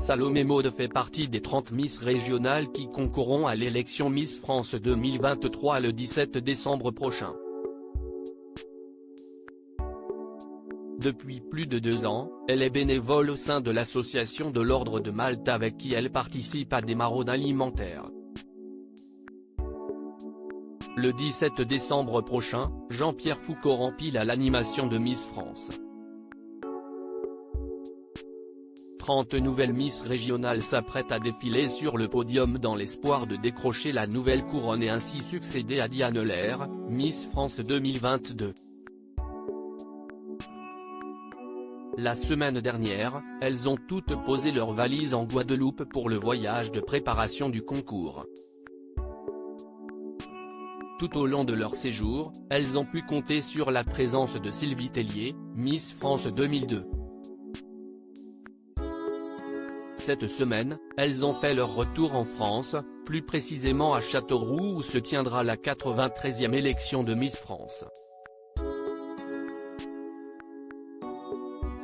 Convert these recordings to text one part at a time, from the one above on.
Salomé Maude fait partie des 30 Miss régionales qui concourront à l'élection Miss France 2023 le 17 décembre prochain. Depuis plus de 2 ans, elle est bénévole au sein de l'association de l'Ordre de Malte avec qui elle participe à des maraudes alimentaires. Le 17 décembre prochain, Jean-Pierre Foucault rempile à l'animation de Miss France. 30 nouvelles Miss régionales s'apprêtent à défiler sur le podium dans l'espoir de décrocher la nouvelle couronne et ainsi succéder à Diane Lair, Miss France 2022. La semaine dernière, elles ont toutes posé leurs valises en Guadeloupe pour le voyage de préparation du concours. Tout au long de leur séjour, elles ont pu compter sur la présence de Sylvie Tellier, Miss France 2002. Cette semaine, elles ont fait leur retour en France, plus précisément à Châteauroux où se tiendra la 93e élection de Miss France.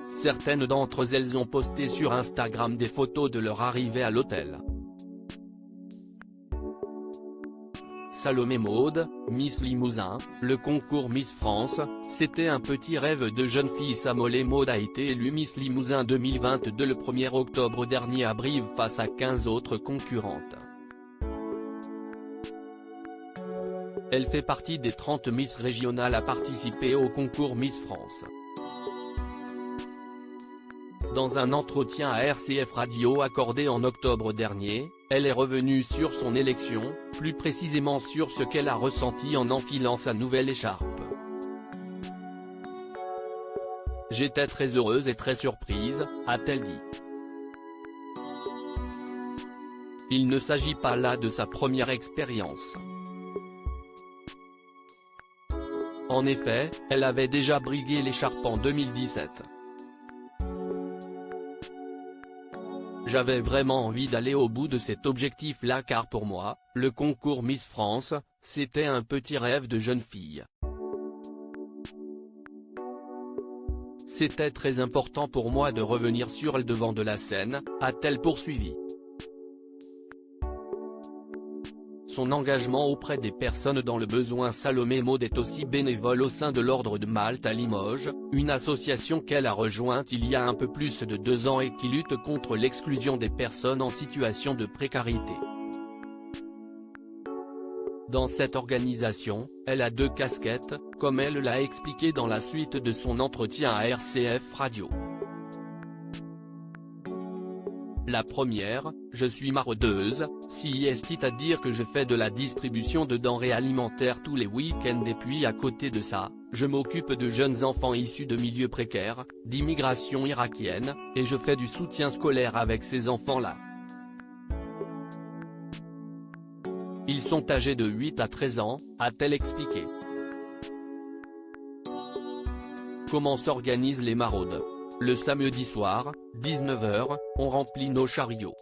Certaines d'entre elles ont posté sur Instagram des photos de leur arrivée à l'hôtel. Salomé Maude, Miss Limousin, le concours Miss France, c'était un petit rêve de jeune fille. Salomé Maude a été élue Miss Limousin 2022 le 1er octobre dernier à Brive face à 15 autres concurrentes. Elle fait partie des 30 Miss régionales à participer au concours Miss France. Dans un entretien à RCF Radio accordé en octobre dernier, elle est revenue sur son élection, plus précisément sur ce qu'elle a ressenti en enfilant sa nouvelle écharpe. « J'étais très heureuse et très surprise », a-t-elle dit. Il ne s'agit pas là de sa première expérience. En effet, elle avait déjà brigué l'écharpe en 2017. J'avais vraiment envie d'aller au bout de cet objectif-là car pour moi, le concours Miss France, c'était un petit rêve de jeune fille. C'était très important pour moi de revenir sur le devant de la scène, a-t-elle poursuivi. Son engagement auprès des personnes dans le besoin. Salomé Maude est aussi bénévole au sein de l'Ordre de Malte à Limoges, une association qu'elle a rejointe il y a un peu plus de 2 ans et qui lutte contre l'exclusion des personnes en situation de précarité. Dans cette organisation, elle a 2 casquettes, comme elle l'a expliqué dans la suite de son entretien à RCF Radio. La première, je suis maraudeuse, c'est-à-dire que je fais de la distribution de denrées alimentaires tous les week-ends et puis à côté de ça, je m'occupe de jeunes enfants issus de milieux précaires, d'immigration irakienne, et je fais du soutien scolaire avec ces enfants-là. Ils sont âgés de 8 à 13 ans, a-t-elle expliqué. Comment s'organisent les maraudes ? Le samedi soir, 19h, on remplit nos chariots.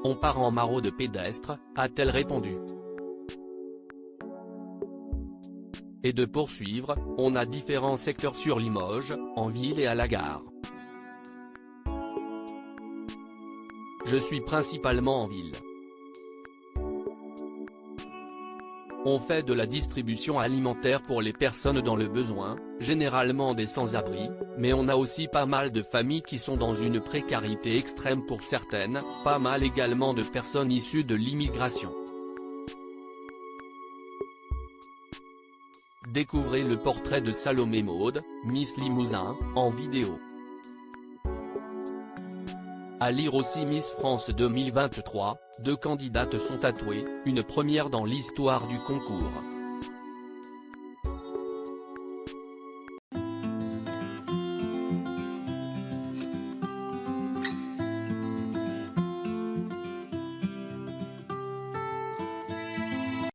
On part en maraude pédestre, a-t-elle répondu. Et de poursuivre, on a différents secteurs sur Limoges, en ville et à la gare. Je suis principalement en ville. On fait de la distribution alimentaire pour les personnes dans le besoin, généralement des sans-abri, mais on a aussi pas mal de familles qui sont dans une précarité extrême pour certaines, pas mal également de personnes issues de l'immigration. Découvrez le portrait de Salomé Maude, Miss Limousin, en vidéo. À lire aussi Miss France 2023, 2 candidates sont tatouées, une première dans l'histoire du concours.